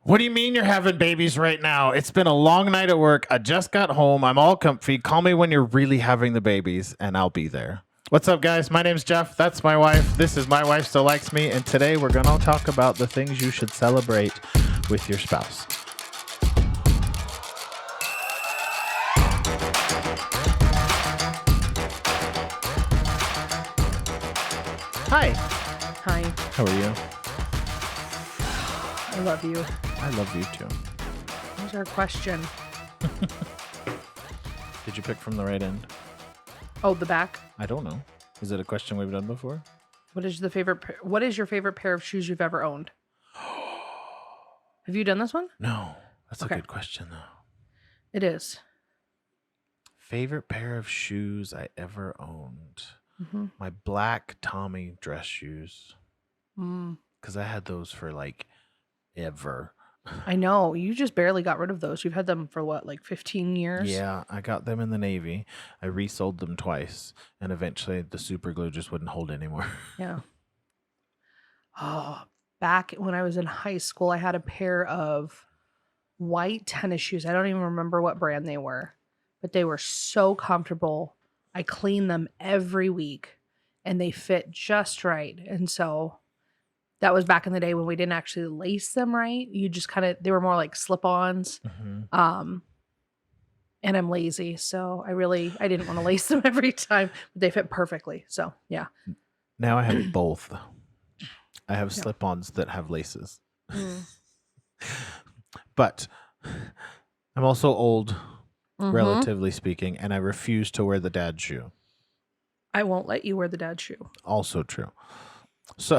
What do you mean you're having babies right now? It's been a long night at work. I just got home. I'm all comfy. Call me when you're really having the babies, and I'll be there. What's up, guys? My name's Geoff. That's my wife. This is My Wife Still Likes Me, and today we're going to talk about the things you should celebrate with your spouse. Hi. Hi. How are you? I love you. I love you too. Here's our question. Did you pick from the right end? Oh, the back. I don't know. Is it a question we've done before? What is your favorite pair of shoes you've ever owned? Have you done this one? No. That's Okay. a good question, though. It is. Favorite pair of shoes I ever owned? Mm-hmm. My black Tommy dress shoes. Mm. Because I had those for like ever. I know. You just barely got rid of those. You've had them for what, like 15 years? Yeah, I got them in the Navy. I resold them twice. And eventually the super glue just wouldn't hold anymore. Yeah. Oh, back when I was in high school, I had a pair of white tennis shoes. I don't even remember what brand they were, but they were so comfortable. I clean them every week and they fit just right. And so that was back in the day when we didn't actually lace them right. You just they were more like slip-ons. Mm-hmm. And I'm lazy. So I didn't want to lace them every time, but they fit perfectly. So yeah. Now I have both. I have slip-ons that have laces. Mm. But I'm also old, Mm-hmm. relatively speaking, and I refuse to wear the dad shoe. I won't let you wear the dad shoe. Also true. So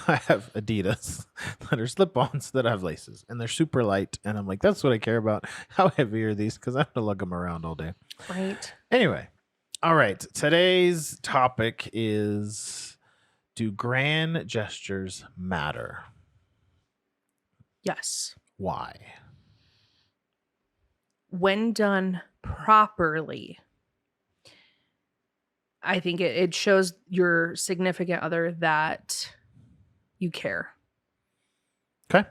I have Adidas that are slip-ons that have laces, and they're super light. And I'm like, that's what I care about. How heavy are these? Because I have to lug them around all day. Right. Anyway, all right. Today's topic is, do grand gestures matter? Yes. Why? When done properly, I think it shows your significant other that you care. Okay.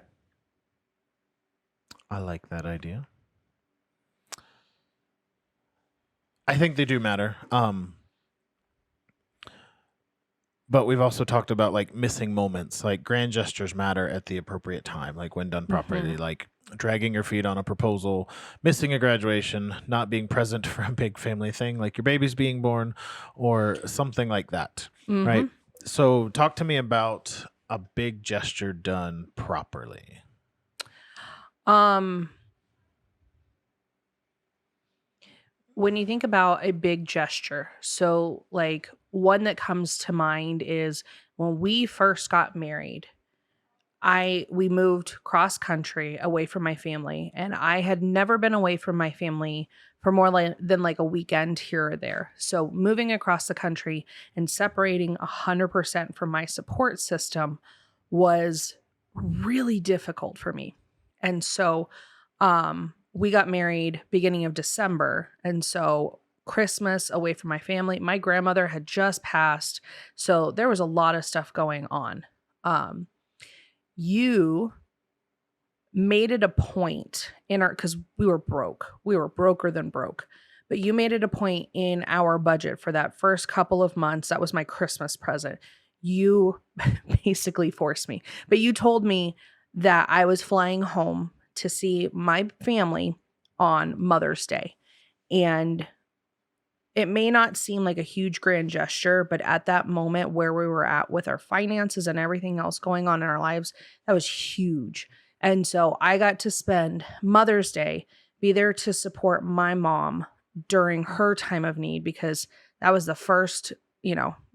I like that idea. I think they do matter. But we've also talked about like missing moments. Like grand gestures matter at the appropriate time, like when done properly, Mhm. like dragging your feet on a proposal, missing a graduation, not being present for a big family thing, like your baby's being born or something like that. Mhm. Right. So talk to me about a big gesture done properly. When you think about a big gesture, so like one that comes to mind is when we first got married. We moved cross country away from my family, and I had never been away from my family for more than like a weekend here or there. So moving across the country and separating 100% from my support system was really difficult for me. And so we got married beginning of December. And so Christmas away from my family, my grandmother had just passed. So there was a lot of stuff going on. You made it a point because we were broke. We were broker than broke. But you made it a point in our budget for that first couple of months. That was my Christmas present. You basically forced me. But you told me that I was flying home to see my family on Mother's Day. And it may not seem like a huge grand gesture, but at that moment where we were at with our finances and everything else going on in our lives, that was huge. And so I got to spend Mother's Day, be there to support my mom during her time of need, because that was the first,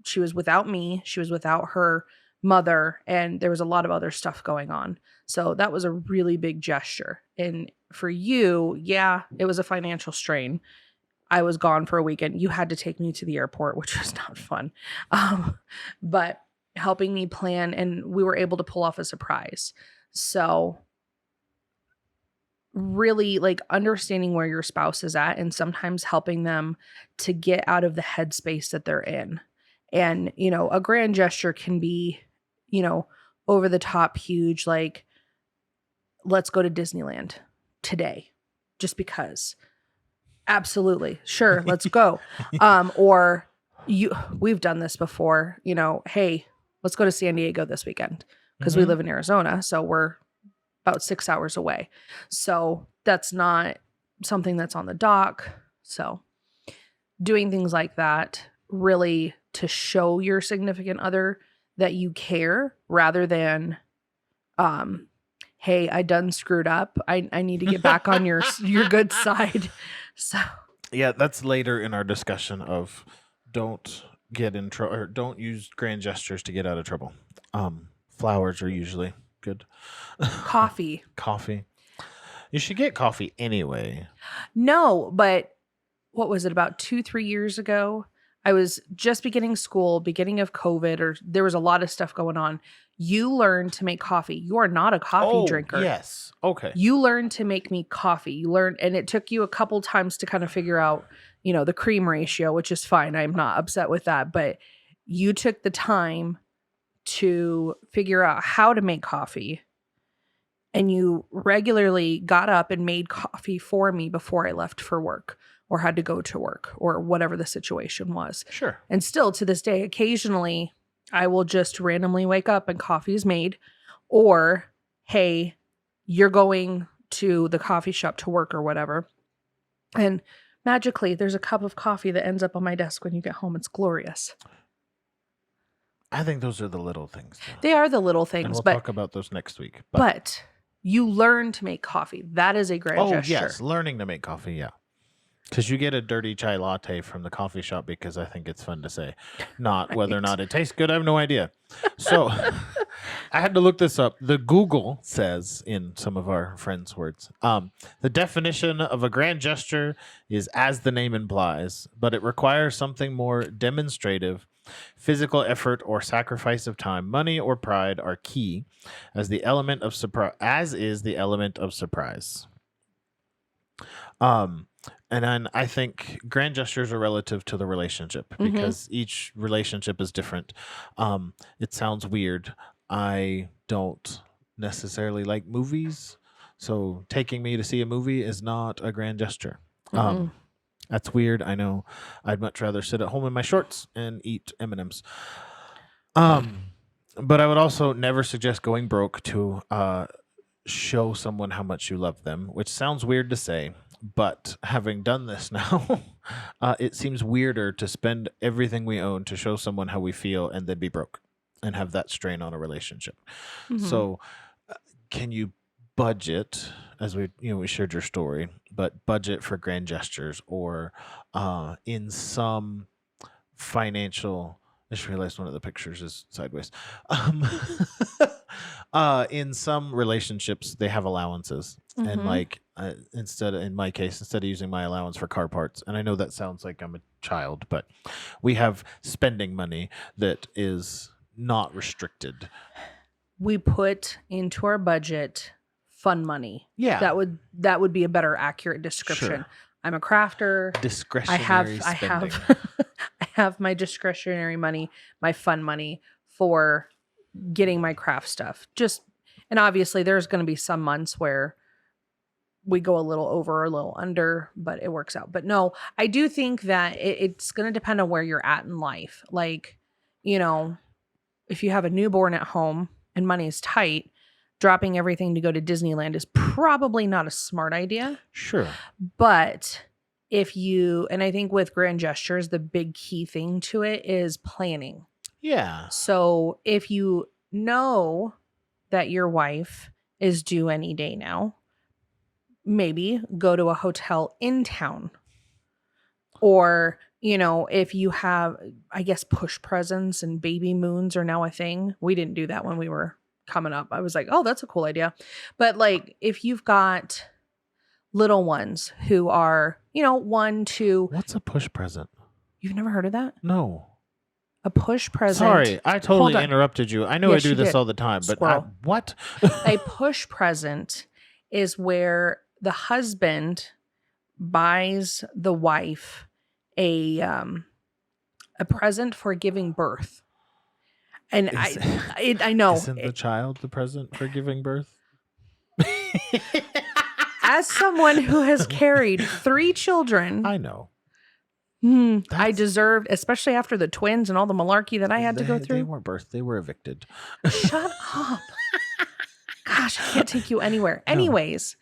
she was without me, she was without her mother, and there was a lot of other stuff going on. So that was a really big gesture. And for you, yeah, it was a financial strain. I was gone for a weekend. You had to take me to the airport, which was not fun. But helping me plan, and we were able to pull off a surprise. So really like understanding where your spouse is at and sometimes helping them to get out of the headspace that they're in. And, a grand gesture can be, over the top huge, like let's go to Disneyland today just because. Absolutely. Sure. Let's go. Or we've done this before, hey, let's go to San Diego this weekend because we live in Arizona. So we're about 6 hours away. So that's not something that's on the dock. So doing things like that really to show your significant other that you care rather than, hey, I done screwed up. I need to get back on your good side. So yeah, that's later in our discussion of don't get in trouble or don't use grand gestures to get out of trouble. Flowers are usually good. coffee. Coffee. You should get coffee anyway. No, but what was it, about 2-3 years ago? I was just beginning school, beginning of COVID, or there was a lot of stuff going on. You learned to make coffee. You are not a coffee drinker. Yes. Okay. You learned to make me coffee. You learned, and it took you a couple times to kind of figure out, the cream ratio, which is fine. I'm not upset with that. But you took the time to figure out how to make coffee. And you regularly got up and made coffee for me before I left for work or had to go to work or whatever the situation was. Sure. And still to this day, occasionally I will just randomly wake up and coffee is made. Or, hey, you're going to the coffee shop to work or whatever. And magically, there's a cup of coffee that ends up on my desk when you get home. It's glorious. I think those are the little things. Though. They are the little things. And we'll talk about those next week. But you learn to make coffee. That is a grand gesture. Oh, yes. Learning to make coffee, yeah. Because you get a dirty chai latte from the coffee shop because I think it's fun to say. Not right. Whether or not it tastes good, I have no idea. So I had to look this up. The Google says, in some of our friends' words, the definition of a grand gesture is as the name implies, but it requires something more demonstrative. Physical effort or sacrifice of time, money, or pride are key as the element of surprise. As is the element of surprise. And then I think grand gestures are relative to the relationship because each relationship is different. It sounds weird. I don't necessarily like movies, so taking me to see a movie is not a grand gesture. That's weird. I know. I'd much rather sit at home in my shorts and eat M&Ms. But I would also never suggest going broke to show someone how much you love them, which sounds weird to say. But having done this now, it seems weirder to spend everything we own to show someone how we feel and then be broke and have that strain on a relationship. So can you budget, as we shared your story, but budget for grand gestures or in some financial, I just realized one of the pictures is sideways. In some relationships, they have allowances. And instead of using my allowance for car parts, and I know that sounds like I'm a child, but we have spending money that is not restricted. We put into our budget fun money. Yeah. That would be a better accurate description. Sure. I'm a crafter. Discretionary spending. I have my discretionary money, my fun money for getting my craft stuff. And obviously there's going to be some months where we go a little over, a little under, but it works out. But no, I do think that it's going to depend on where you're at in life. Like, if you have a newborn at home and money is tight, dropping everything to go to Disneyland is probably not a smart idea. Sure. But and I think with grand gestures, the big key thing to it is planning. Yeah. So if you know that your wife is due any day now, maybe go to a hotel in town. Or, if you have, I guess, push presents and baby moons are now a thing. We didn't do that when we were coming up. I was like, oh, that's a cool idea. But like, if you've got little ones who are, 1, 2. What's a push present? You've never heard of that? No. A push present. Sorry, I totally interrupted you. I know Yes, I do this did. all the time, but what? A push present is where the husband buys the wife a present for giving birth. And I know. Isn't the child the present for giving birth? As someone who has carried 3 children, I know. I deserved, especially after the twins and all the malarkey that I had to go through. They weren't birthed. They were evicted. Shut up. Gosh, I can't take you anywhere. Anyways,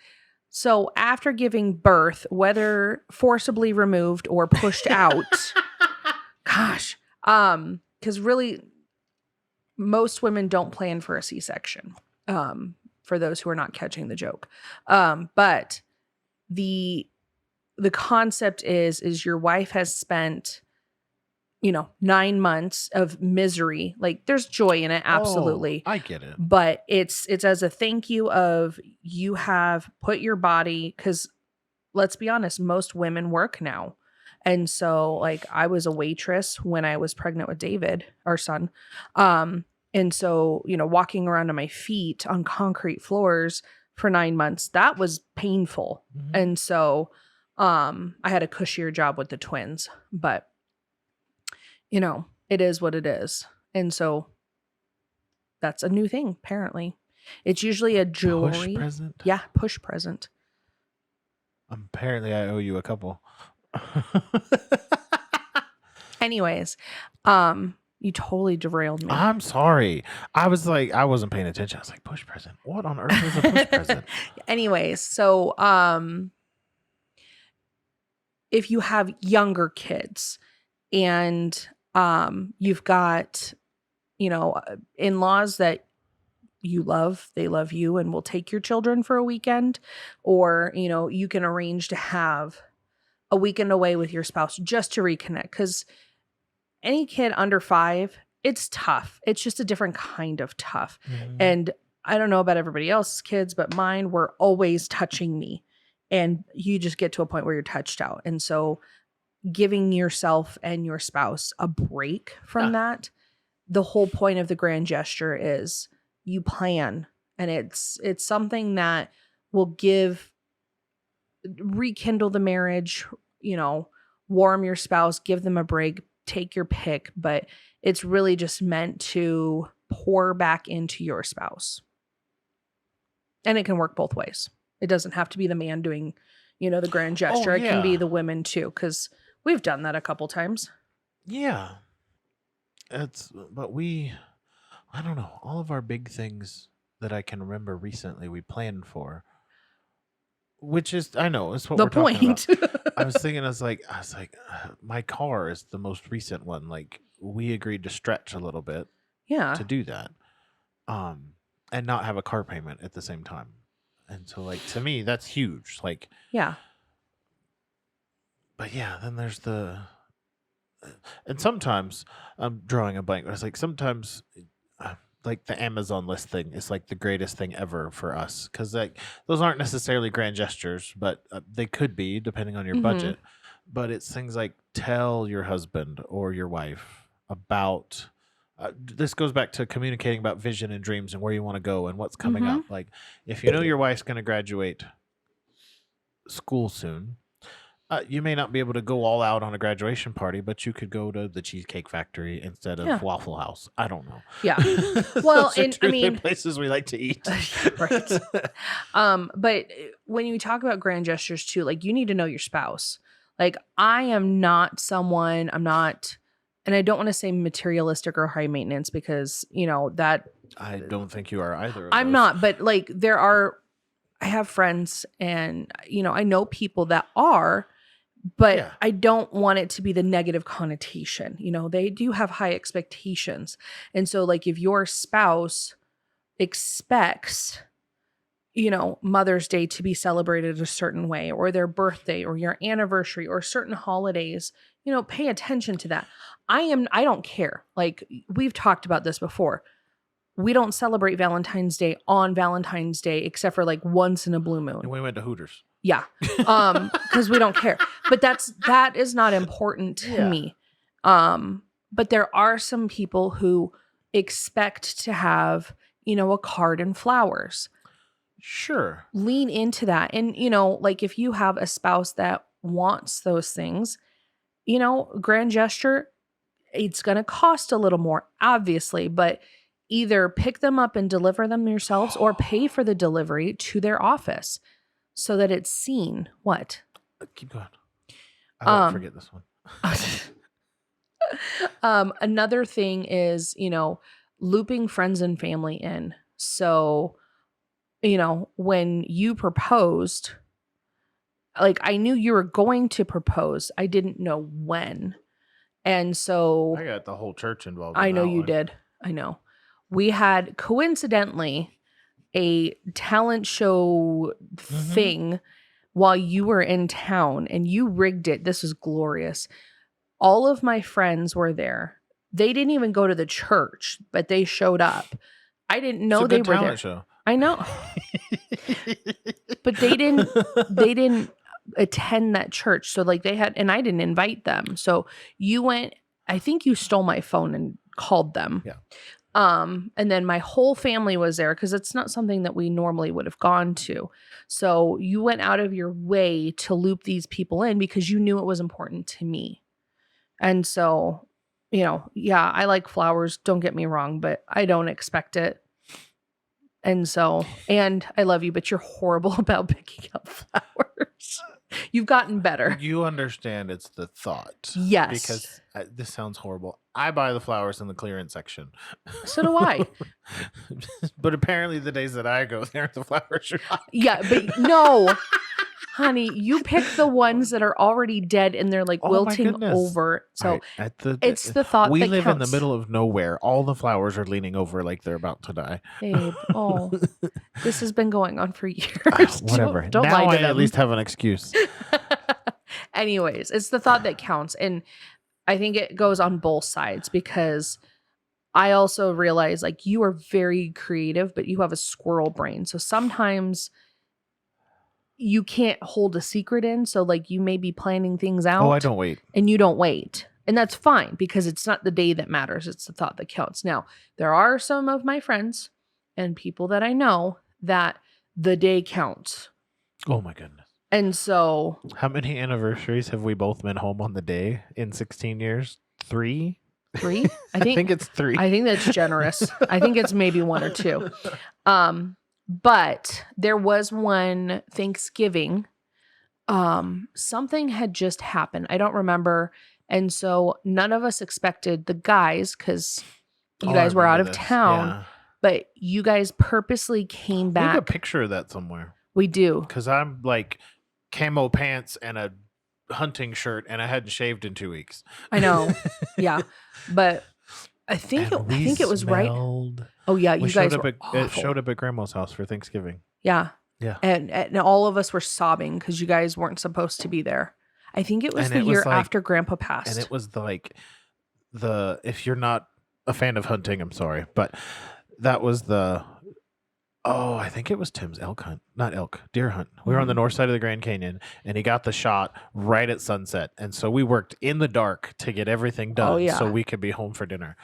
so after giving birth, whether forcibly removed or pushed out, gosh, because really most women don't plan for a C-section. For those who are not catching the joke. But the concept is your wife has spent, 9 months of misery. Like there's joy in it. Absolutely. I get it. But it's as a thank you of you have put your body, because let's be honest, most women work now. And so like I was a waitress when I was pregnant with David, our son. And so, walking around on my feet on concrete floors for 9 months, that was painful. Mm-hmm. And so I had a cushier job with the twins, but it is what it is. And so that's a new thing, apparently. It's usually a jewelry. Push present? Yeah, push present. Apparently I owe you a couple. Anyways, you totally derailed me. I'm sorry. I wasn't paying attention. I was like, push present. What on earth is a push present? Anyways, so if you have younger kids and you've got, in-laws that you love, they love you and will take your children for a weekend, or, you can arrange to have a weekend away with your spouse just to reconnect. Because any kid under 5, it's tough. It's just a different kind of tough. Mm-hmm. And I don't know about everybody else's kids, but mine were always touching me. And you just get to a point where you're touched out. And so giving yourself and your spouse a break from that, the whole point of the grand gesture is you plan. And it's something that will rekindle the marriage, warm your spouse, give them a break, take your pick, but it's really just meant to pour back into your spouse. And it can work both ways. It doesn't have to be the man doing, the grand gesture. It can be the women too, because we've done that a couple times. Yeah. I don't know, all of our big things that I can remember recently we planned for, which is, I know, it's what the we're point. Talking about. I was thinking, I was like, my car is the most recent one. Like we agreed to stretch a little bit, to do that, and not have a car payment at the same time. And so, like to me, that's huge. Like, yeah. But yeah, then there's and sometimes I'm drawing a blank. But it's like sometimes. Like the Amazon list thing is like the greatest thing ever for us, because like those aren't necessarily grand gestures, but they could be depending on your budget. But it's things like tell your husband or your wife about this goes back to communicating about vision and dreams and where you want to go and what's coming up. Like if you know your wife's going to graduate school soon, you may not be able to go all out on a graduation party, but you could go to the Cheesecake Factory instead of Waffle House. I don't know. Yeah. Well, and I mean, places we like to eat. Right. But when you talk about grand gestures too, like you need to know your spouse. Like I am not someone, and I don't want to say materialistic or high maintenance because, that. I don't think you are either. I'm not, but like I have friends and, I know people that are. But I don't want it to be the negative connotation. They do have high expectations. And so like if your spouse expects, Mother's Day to be celebrated a certain way, or their birthday or your anniversary or certain holidays, pay attention to that. I don't care. Like we've talked about this before. We don't celebrate Valentine's Day on Valentine's Day except for like once in a blue moon. And we went to Hooters. Yeah. Because we don't care. But that is not important to me. But there are some people who expect to have, a card and flowers. Sure. Lean into that. And, like if you have a spouse that wants those things, grand gesture, it's going to cost a little more, obviously, but either pick them up and deliver them yourselves or pay for the delivery to their office so that it's seen. What? Keep going. I won't Um, forget this one. Another thing is, looping friends and family in. So, when you proposed, like I knew you were going to propose. I didn't know when. And so I got the whole church involved. I know you did. I know. We had coincidentally a talent show thing while you were in town and you rigged it. This was glorious. All of my friends were there. They didn't even go to the church, but they showed up. I didn't know they were there. Show. I know. But they didn't attend that church. So like they had, and I didn't invite them. So you went, I think you stole my phone and called them. Yeah. And then my whole family was there because it's not something that we normally would have gone to. So you went out of your way to loop these people in because you knew it was important to me. And so, yeah, I like flowers. Don't get me wrong, but I don't expect it. And so, and I love you, but you're horrible about picking up flowers. You've gotten better. You understand it's the thought. Yes. Because this sounds horrible. I buy the flowers in the clearance section. So do I. But apparently the days that I go there, the flowers are not. Yeah, but no. Honey, you pick the ones that are already dead and they're like wilting over. So it's the thought we that live counts. in the middle of nowhere. All the flowers are leaning over like they're about to die. Babe, this has been going on for years. Whatever. Don't now lie to I them. at least have an excuse. Anyways, it's the thought that counts. And I think it goes on both sides because I also realize like you are very creative, but you have a squirrel brain. So sometimes you can't hold a secret in. So like you may be planning things out. Oh, I don't wait. And you don't wait. And that's fine because it's not the day that matters. It's the thought that counts. Now, there are some of my friends and people that I know that the day counts. Oh my goodness. And so how many anniversaries have we both been home on the day in 16 years? 3? 3? I think it's 3. I think that's generous. I think it's maybe 1 or 2. But there was one Thanksgiving. Something had just happened. I don't remember. And so none of us expected the guys because you guys were out of town. Yeah. But you guys purposely came back. We have a picture of that somewhere. We do. Because I'm like camo pants and a hunting shirt and I hadn't shaved in 2 weeks. I know. Yeah. But I think it was right. Oh yeah, you guys were awful. It showed up at Grandma's house for Thanksgiving. Yeah. Yeah. And all of us were sobbing because you guys weren't supposed to be there. I think it was the year after Grandpa passed. And it was if you're not a fan of hunting, I'm sorry, but that was I think it was Tim's deer hunt. We were on the north side of the Grand Canyon and he got the shot right at sunset. And so we worked in the dark to get everything done so we could be home for dinner.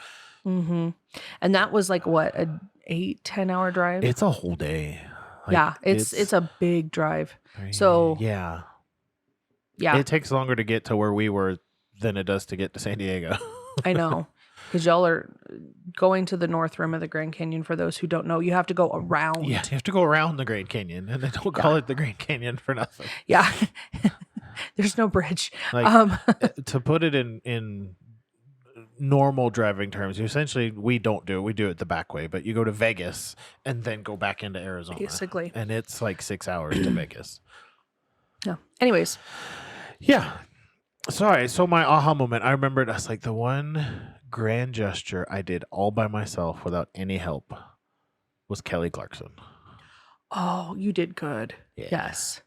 Mm-hmm. And that was like what, an 8-10 hour drive? It's a whole day. It's a big drive. So yeah. It takes longer to get to where we were than it does to get to San Diego. I know. Because y'all are going to the north rim of the Grand Canyon. For those who don't know, you have to go around. Yeah, you have to go around the Grand Canyon, and they don't call it the Grand Canyon for nothing. Yeah, there's no bridge. To put it in normal driving terms, we don't do it. We do it the back way, but you go to Vegas and then go back into Arizona, basically, and it's like 6 hours to Vegas. Yeah. Anyways. Yeah. Sorry. So my aha moment, I remembered. I was like, the one grand gesture I did all by myself without any help was Kelly Clarkson. Oh, you did good. Yeah. Yes.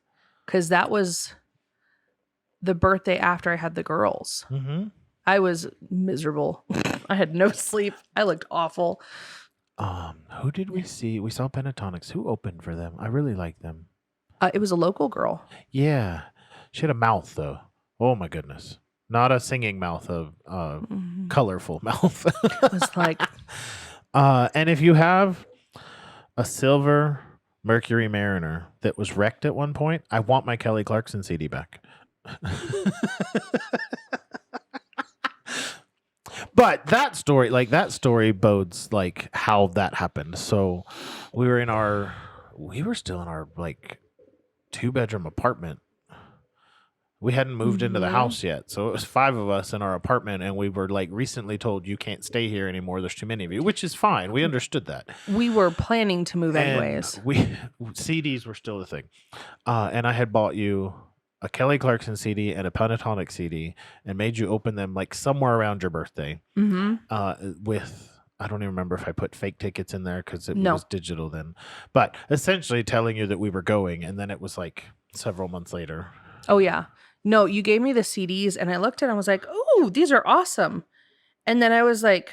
Because that was the birthday after I had the girls. Mm-hmm. I was miserable. I had no sleep. I looked awful. Who did we see? We saw Pentatonics. Who opened for them? I really liked them. It was a local girl. Yeah. She had a mouth, though. Oh, my goodness. Not a singing mouth, a colorful mouth. It was like... and if you have a silver Mercury Mariner that was wrecked at one point, I want my Kelly Clarkson CD back. But that story bodes like how that happened. So we were still in our like 2-bedroom apartment. We hadn't moved into the house yet. So it was 5 of us in our apartment, and we were like recently told you can't stay here anymore. There's too many of you, which is fine. We understood that. We were planning to move anyways. CDs were still the thing. And I had bought you a Kelly Clarkson CD and a Pentatonic CD and made you open them like somewhere around your birthday. With, I don't even remember if I put fake tickets in there because it was digital then. But essentially telling you that we were going, and then it was like several months later. Oh, yeah. No, you gave me the CDs and I looked at it and I was like, oh, these are awesome. And then I was like,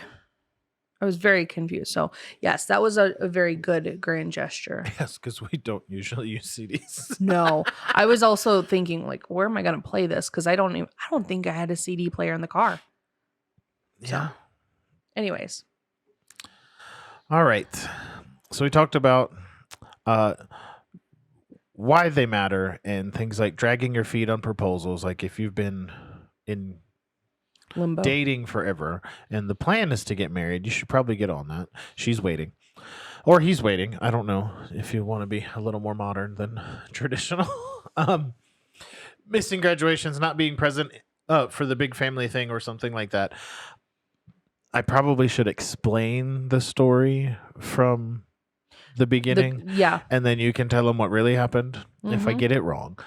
I was very confused. So yes, that was a very good grand gesture. Yes, because we don't usually use CDs. No, I was also thinking like, where am I going to play this? Because I don't think I had a CD player in the car. Yeah. So, anyways. All right. So we talked about why they matter and things like dragging your feet on proposals. Like if you've been in limbo dating forever and the plan is to get married, you should probably get on that. She's waiting or he's waiting. I don't know if you want to be a little more modern than traditional. Missing graduations, not being present for the big family thing or something like that. I probably should explain the story from the beginning. And then you can tell them what really happened if I get it wrong.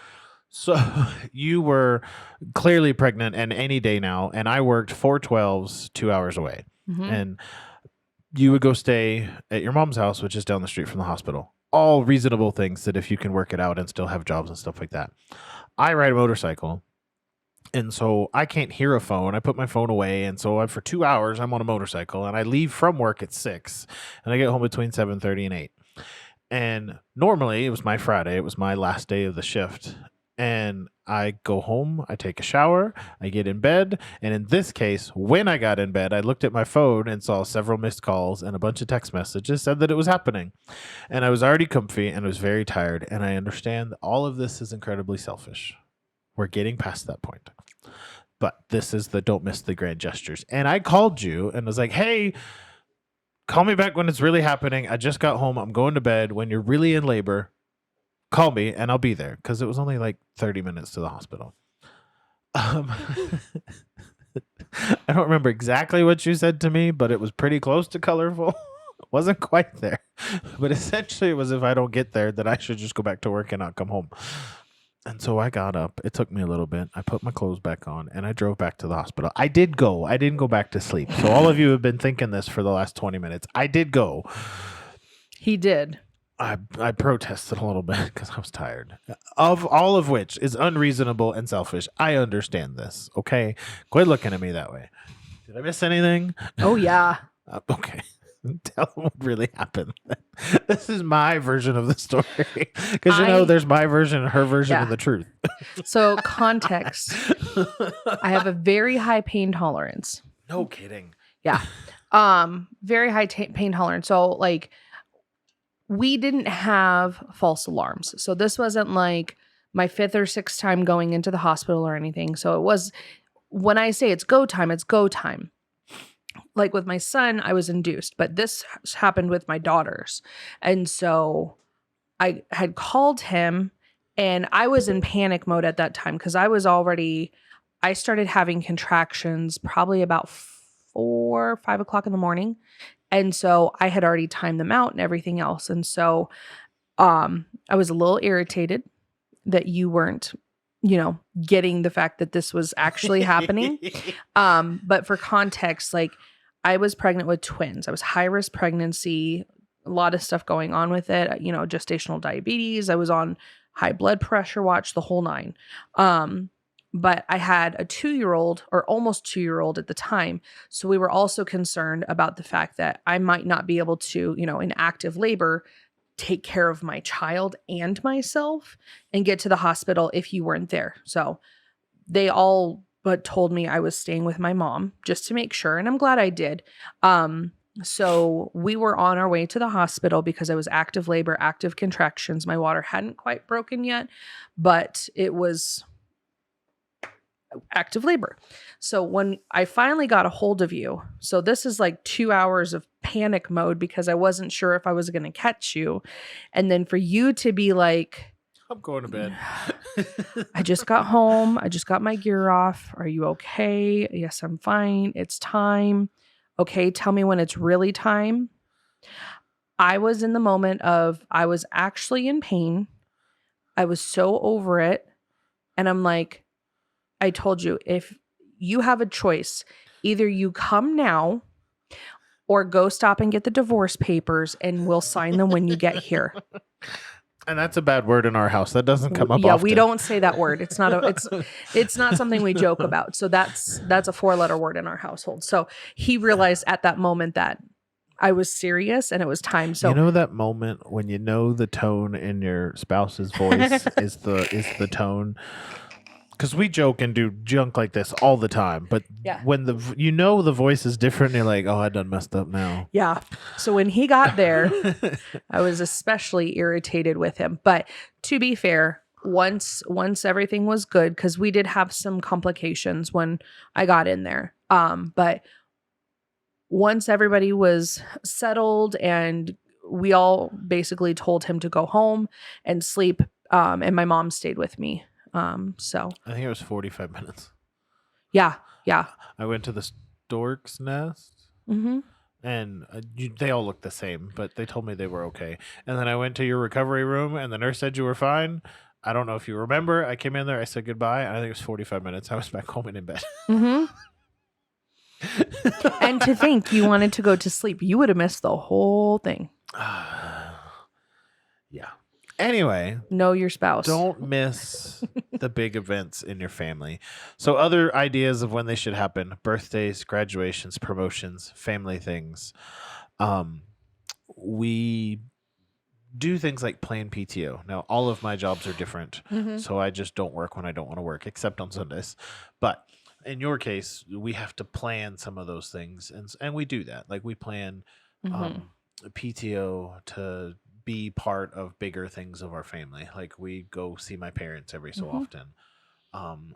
So you were clearly pregnant and any day now, and I worked 4/12s 2 hours away. And you would go stay at your mom's house, which is down the street from the hospital. All reasonable things that if you can work it out and still have jobs and stuff like that. I ride a motorcycle. And so I can't hear a phone. I put my phone away. And so for 2 hours, I'm on a motorcycle and I leave from work at 6 and I get home between 7:30 and 8. And normally it was my Friday. It was my last day of the shift. And I go home, I take a shower, I get in bed. And in this case, when I got in bed, I looked at my phone and saw several missed calls and a bunch of text messages said that it was happening. And I was already comfy and I was very tired. And I understand that all of this is incredibly selfish. We're getting past that point. But this is the don't miss the grand gestures. And I called you and was like, hey, call me back when it's really happening. I just got home. I'm going to bed. When you're really in labor, call me and I'll be there. Because it was only like 30 minutes to the hospital. I don't remember exactly what you said to me, but it was pretty close to colorful. It wasn't quite there. But essentially it was if I don't get there, then I should just go back to work and not come home. And so I got up. It took me a little bit. I put my clothes back on and I drove back to the hospital. I did go. I didn't go back to sleep. So all of you have been thinking this for the last 20 minutes. I did go. He did. I protested a little bit because I was tired. Of all of which is unreasonable and selfish. I understand this. Okay. Quit looking at me that way. Did I miss anything? Oh, yeah. Okay. Tell them what really happened. This is my version of the story. Because, there's my version and her version of the truth. So, context. I have a very high pain tolerance. No kidding. Yeah. Very high pain tolerance. So, like, we didn't have false alarms. So, this wasn't like my 5th or 6th time going into the hospital or anything. So, it was, when I say it's go time, it's go time. Like with my son, I was induced, but this happened with my daughters. And so I had called him and I was in panic mode at that time because I started having contractions probably about 4 or 5 o'clock in the morning. And so I had already timed them out and everything else. And so I was a little irritated that you weren't getting the fact that this was actually happening. But for context, like I was pregnant with twins. I was high risk pregnancy, a lot of stuff going on with it, gestational diabetes. I was on high blood pressure watch, the whole 9. But I had a 2-year-old or almost 2-year-old at the time. So we were also concerned about the fact that I might not be able to, in active labor, take care of my child and myself and get to the hospital if you weren't there. So they all but told me I was staying with my mom just to make sure. And I'm glad I did. So we were on our way to the hospital because I was active labor, active contractions. My water hadn't quite broken yet, but it was active labor. So when I finally got a hold of you, so this is like 2 hours of panic mode because I wasn't sure if I was going to catch you. And then for you to be like, I'm going to bed. I just got home. I just got my gear off. Are you okay? Yes, I'm fine. It's time. Okay, tell me when it's really time. I was in the moment of, I was actually in pain. I was so over it. And I'm like, I told you, if you have a choice, either you come now or go stop and get the divorce papers and we'll sign them when you get here. And that's a bad word in our house. That doesn't come up Yeah, often. we don't say that word. It's not it's not something we joke about. So that's a 4-letter word in our household. So he realized at that moment that I was serious and it was time. So you know that moment when you know the tone in your spouse's voice is the tone. Because we joke and do junk like this all the time, but yeah. when the voice is different, you're like, oh, I done messed up now. Yeah. So when he got there, I was especially irritated with him. But to be fair, once everything was good, because we did have some complications when I got in there. But once everybody was settled and we all basically told him to go home and sleep, and my mom stayed with me. So I think it was 45 minutes. Yeah. I went to the stork's nest, and they all looked the same, but they told me they were okay. And then I went to your recovery room, and the nurse said you were fine. I don't know if you remember. I came in there, I said goodbye, and I think it was 45 minutes. I was back home and in bed. And to think you wanted to go to sleep, you would have missed the whole thing. Yeah. Anyway, know your spouse. Don't miss the big events in your family. So other ideas of when they should happen: birthdays, graduations, promotions, family things. We do things like plan PTO. Now, all of my jobs are different, so I just don't work when I don't want to work, except on Sundays. But in your case, we have to plan some of those things, and we do that. Like we plan PTO to be part of bigger things of our family. Like we go see my parents every so often,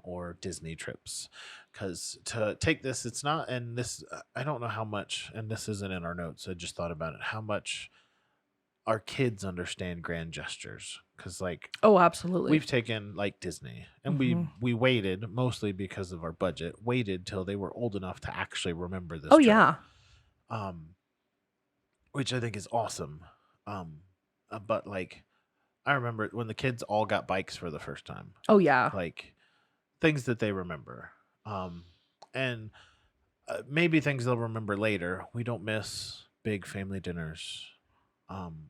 or Disney trips. Because to take this, it's not, and this, I don't know how much, and this isn't in our notes, I just thought about it, how much our kids understand grand gestures. Because like, oh, absolutely, we've taken like Disney, and we waited, mostly because of our budget, waited till they were old enough to actually remember this trip. Yeah. Which I think is awesome. But like, I remember when the kids all got bikes for the first time. Oh yeah. Like things that they remember. And maybe things they'll remember later. We don't miss big family dinners.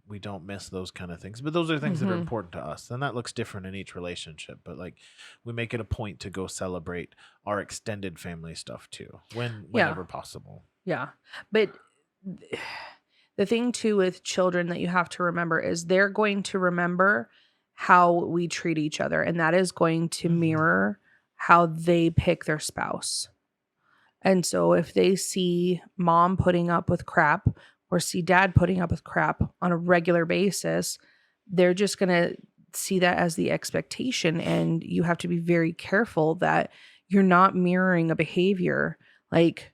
We don't miss those kind of things, but those are things that are important to us, and that looks different in each relationship. But like, we make it a point to go celebrate our extended family stuff too, whenever possible. Yeah, but the thing too with children that you have to remember is they're going to remember how we treat each other, and that is going to mirror how they pick their spouse. And so if they see mom putting up with crap or see dad putting up with crap on a regular basis, they're just going to see that as the expectation. And you have to be very careful that you're not mirroring a behavior. Like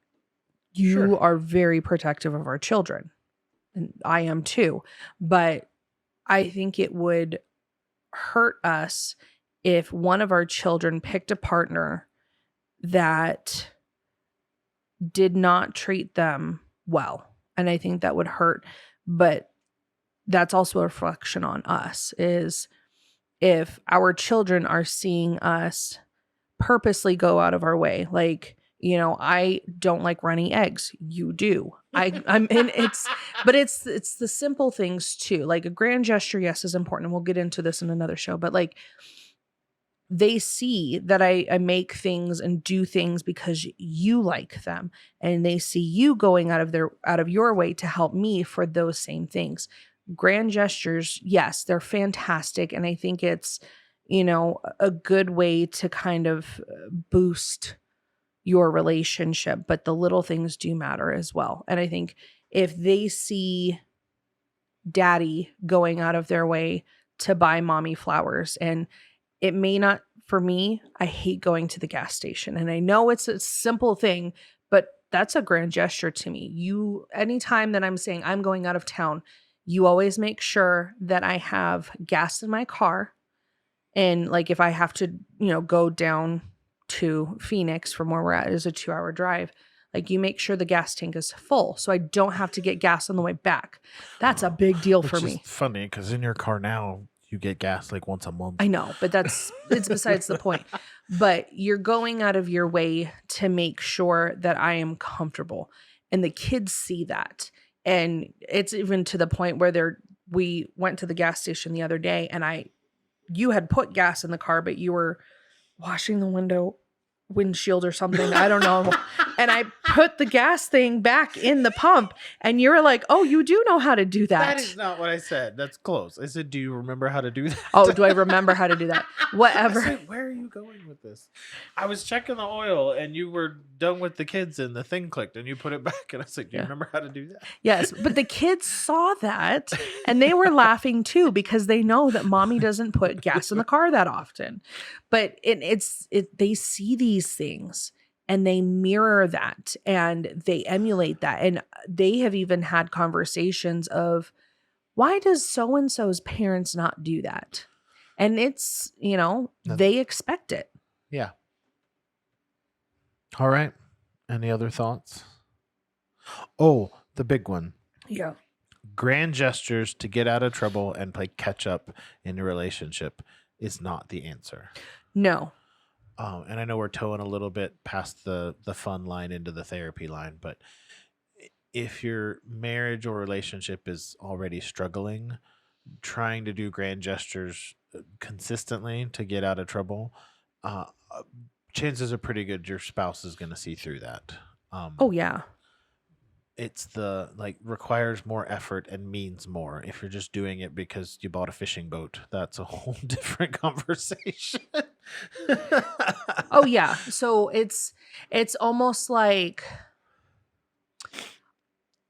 you are very protective of our children. And I am too. But I think it would hurt us if one of our children picked a partner that did not treat them well. And I think that would hurt. But that's also a reflection on us, is if our children are seeing us purposely go out of our way, like, you know, I don't like runny eggs. You do. I'm in but it's the simple things too. Like a grand gesture, yes, is important. And we'll get into this in another show, but like they see that I make things and do things because you like them, and they see you going out of your way to help me for those same things. Grand gestures, yes, they're fantastic. And I think it's, you know, a good way to kind of boost your relationship, but the little things do matter as well. And I think if they see daddy going out of their way to buy mommy flowers, and it may not for me, I hate going to the gas station. And I know it's a simple thing, but that's a grand gesture to me. Anytime that I'm saying I'm going out of town, you always make sure that I have gas in my car. And like if I have to, go down to Phoenix from where we're at, is a 2-hour drive. Like you make sure the gas tank is full so I don't have to get gas on the way back. That's a big deal for me. It's funny because in your car now, you get gas like once a month. I know, but it's besides the point. But you're going out of your way to make sure that I am comfortable. And the kids see that. And it's even to the point where we went to the gas station the other day and you had put gas in the car, but you were washing the windshield or something. I don't know. And I put the gas thing back in the pump and you were like, oh, you do know how to do that. That is not what I said. That's close. I said, do you remember how to do that? Oh, do I remember how to do that? Whatever. I said, where are you going with this? I was checking the oil and you were done with the kids and the thing clicked and you put it back. And I was like, do you remember how to do that? Yes. But the kids saw that and they were laughing too because they know that mommy doesn't put gas in the car that often. But they see these things and they mirror that and they emulate that. And they have even had conversations of, why does so-and-so's parents not do that? And it's, they expect it. Yeah. All right. Any other thoughts? Oh, the big one. Yeah. Grand gestures to get out of trouble and play catch up in a relationship is not the answer. No. And I know we're towing a little bit past the fun line into the therapy line, but if your marriage or relationship is already struggling, trying to do grand gestures consistently to get out of trouble, chances are pretty good your spouse is going to see through that. Oh, yeah. It's requires more effort and means more. If you're just doing it because you bought a fishing boat, that's a whole different conversation. Oh yeah. So it's almost like,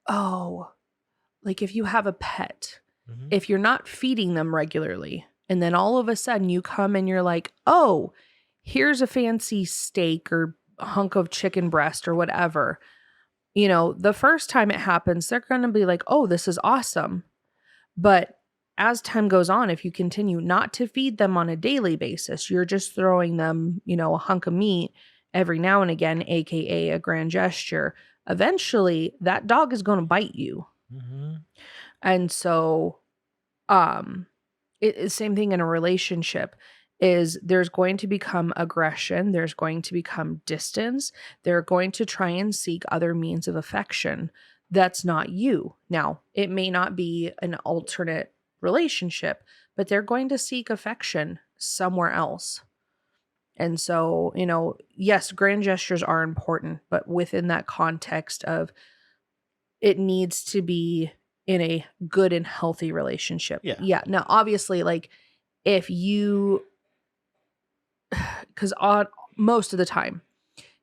like if you have a pet, if you're not feeding them regularly, and then all of a sudden you come and you're like, oh, here's a fancy steak or a hunk of chicken breast or whatever. The first time it happens, they're going to be like, oh, this is awesome. But as time goes on, if you continue not to feed them on a daily basis, you're just throwing them, a hunk of meat every now and again, AKA a grand gesture. Eventually, that dog is going to bite you. Mm-hmm. And so, same thing in a relationship. Is there's going to become aggression, there's going to become distance, they're going to try and seek other means of affection. That's not you. Now, it may not be an alternate relationship, but they're going to seek affection somewhere else. And so, yes, grand gestures are important, but within that context of it needs to be in a good and healthy relationship. Yeah. Now, obviously, like if you... Because most of the time,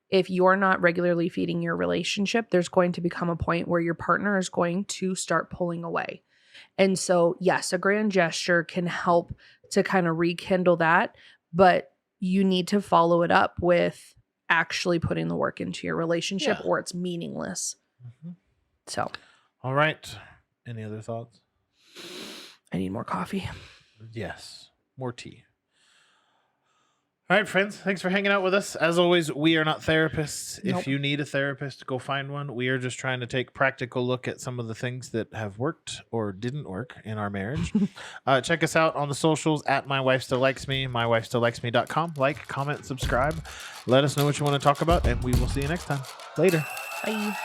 if you're not regularly feeding your relationship, there's going to become a point where your partner is going to start pulling away. And so, yes, a grand gesture can help to kind of rekindle that, but you need to follow it up with actually putting the work into your relationship or it's meaningless. Mm-hmm. So. All right. Any other thoughts? I need more coffee. Yes. More tea. All right, friends. Thanks for hanging out with us. As always, we are not therapists. Nope. If you need a therapist, go find one. We are just trying to take a practical look at some of the things that have worked or didn't work in our marriage. Check us out on the socials at mywifestilllikesme, mywifestilllikesme.com. Like, comment, subscribe. Let us know what you want to talk about, and we will see you next time. Later. Bye.